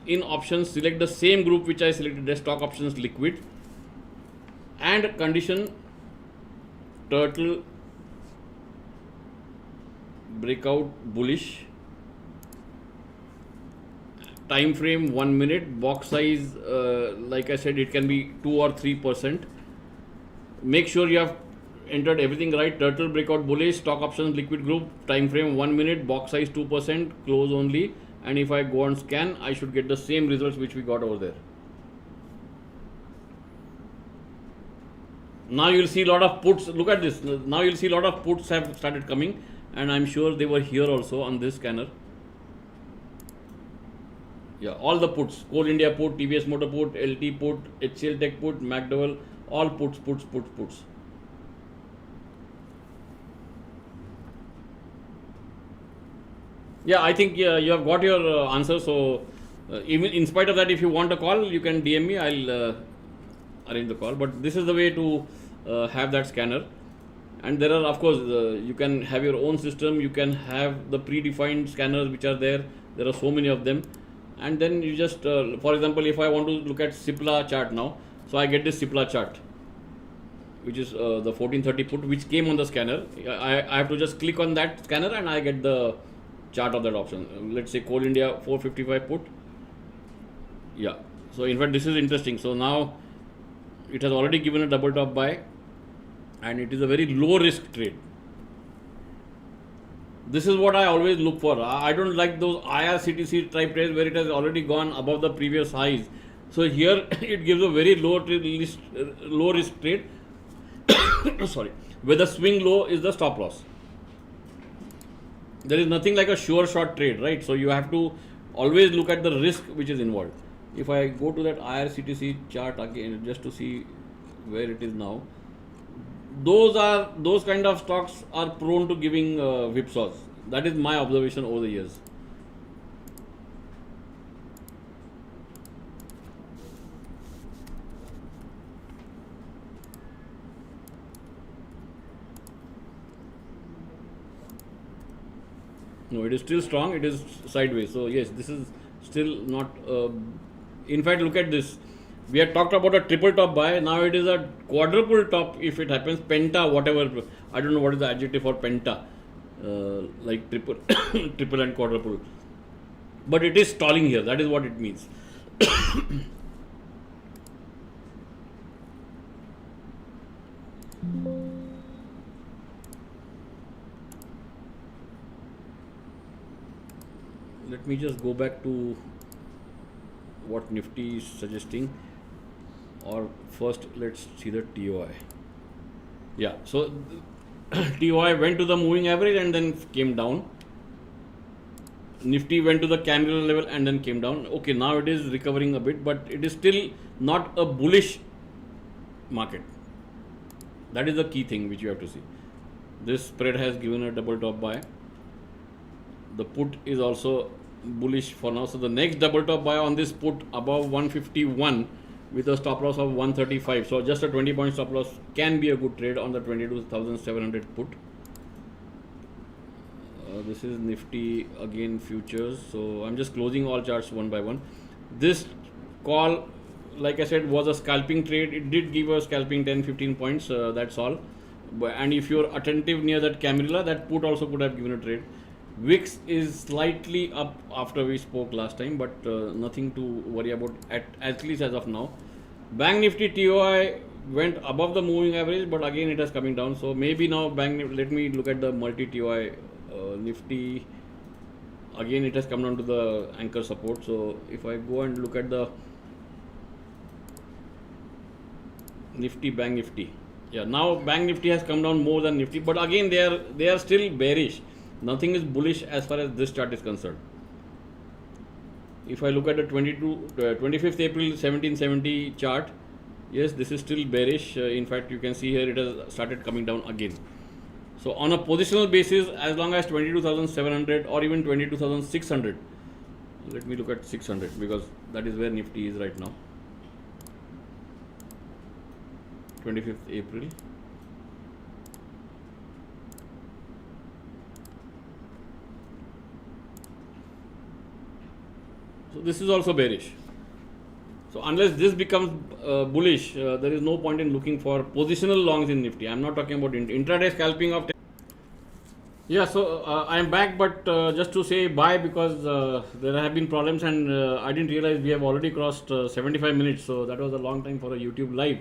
in options, select the same group which I selected as stock options liquid, and condition turtle breakout bullish, time frame 1 minute, box size like I said, it can be 2 or 3%. Make sure you have entered everything right. Turtle breakout bullish, stock options liquid group, time frame 1 minute, box size 2%, close only, and if I go on scan, I should get the same results which we got over there. Now you will see a lot of puts. Look at this. Now you will see a lot of puts have started coming, and I'm sure they were here also on this scanner. Yeah, all the puts. Coal India put, TVS Motor put, LT put, HCL Tech put, McDowell, all puts. Yeah, I think you have got your answer. So even in spite of that, if you want a call, you can DM me. I'll arrange the call. But this is the way to have that scanner. And there are, of course, you can have your own system. You can have the predefined scanners which are there. There are so many of them. And then you just, for example, if I want to look at Cipla chart now, so I get this Cipla chart, which is the 1430 put, which came on the scanner. I have to just click on that scanner and I get the chart of that option. Let's say Coal India 455 put. Yeah. So in fact, this is interesting. So now it has already given a double top buy, and it is a very low risk trade. This is what I always look for. I don't like those IRCTC type trades where it has already gone above the previous highs. So here it gives a very low risk trade. Sorry, where the swing low is the stop loss. There is nothing like a sure shot trade, right? So you have to always look at the risk which is involved. If I go to that IRCTC chart again just to see where it is now, those kind of stocks are prone to giving whipsaws. That is my observation over the years. No, it is still strong. It is sideways. So yes, this is still not. In fact, look at this. We had talked about a triple top buy. Now it is a quadruple top if it happens. Penta, whatever. I don't know what is the adjective for penta. Like triple, triple and quadruple. But it is stalling here. That is what it means. Let me just go back to what Nifty is suggesting, or first let's see the TOI. Yeah, so TOI went to the moving average and then came down. Nifty went to the candle level and then came down. Okay, now it is recovering a bit, but it is still not a bullish market. That is the key thing which you have to see. This spread has given a double top buy. the put is also bullish for now. So the next double top buy on this put above 151 with a stop loss of 135. So just a 20-point stop loss can be a good trade on the 22,700 put. This is Nifty again futures. So I'm just closing all charts one by one. This call, like I said, was a scalping trade. It did give a scalping 10-15 points. That's all. And if you're attentive near that Camarilla, that put also could have given a trade. VIX is slightly up after we spoke last time, but nothing to worry about at least as of now. Bank Nifty TOI went above the moving average, but again it is coming down. So maybe now let me look at the multi TOI Nifty. Again it has come down to the anchor support. So if I go and look at the Nifty, Bank Nifty, yeah, now Bank Nifty has come down more than Nifty, but again they are still bearish. Nothing is bullish as far as this chart is concerned. If I look at the 25th April 1770 chart, yes, this is still bearish. In fact, you can see here it has started coming down again. So on a positional basis, as long as 22,700 or even 22,600, let me look at 600 because that is where Nifty is right now. 25th April. So this is also bearish. So unless this becomes bullish, there is no point in looking for positional longs in Nifty. I am not talking about intraday scalping of. Yeah, so I am back, but just to say bye because there have been problems and I didn't realize we have already crossed 75 minutes. So that was a long time for a YouTube live.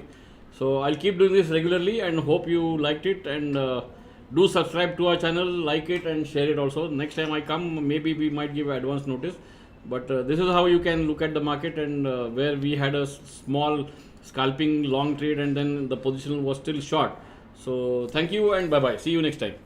So I'll keep doing this regularly and hope you liked it, and do subscribe to our channel, like it and share it also. Next time I come, maybe we might give advance notice. But this is how you can look at the market, and where we had a small scalping long trade and then the position was still short. So thank you and bye bye. See you next time.